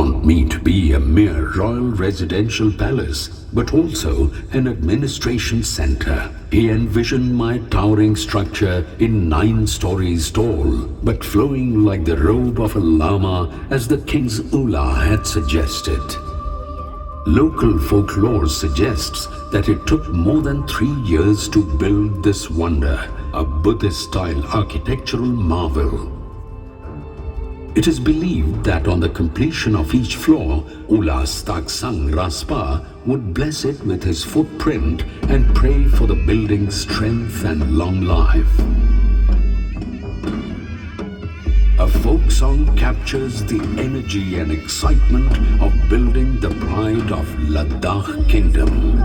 want me to be a mere royal residential palace, but also an administration center. He envisioned my towering structure in 9 stories tall, but flowing like the robe of a lama, as the king's ullah had suggested. Local folklore suggests that it took more than 3 years to build this wonder, a Buddhist-style architectural marvel. It is believed that on the completion of each floor, Ullah Staksang Raspa would bless it with his footprint and pray for the building's strength and long life. A folk song captures the energy and excitement of building the pride of Ladakh Kingdom.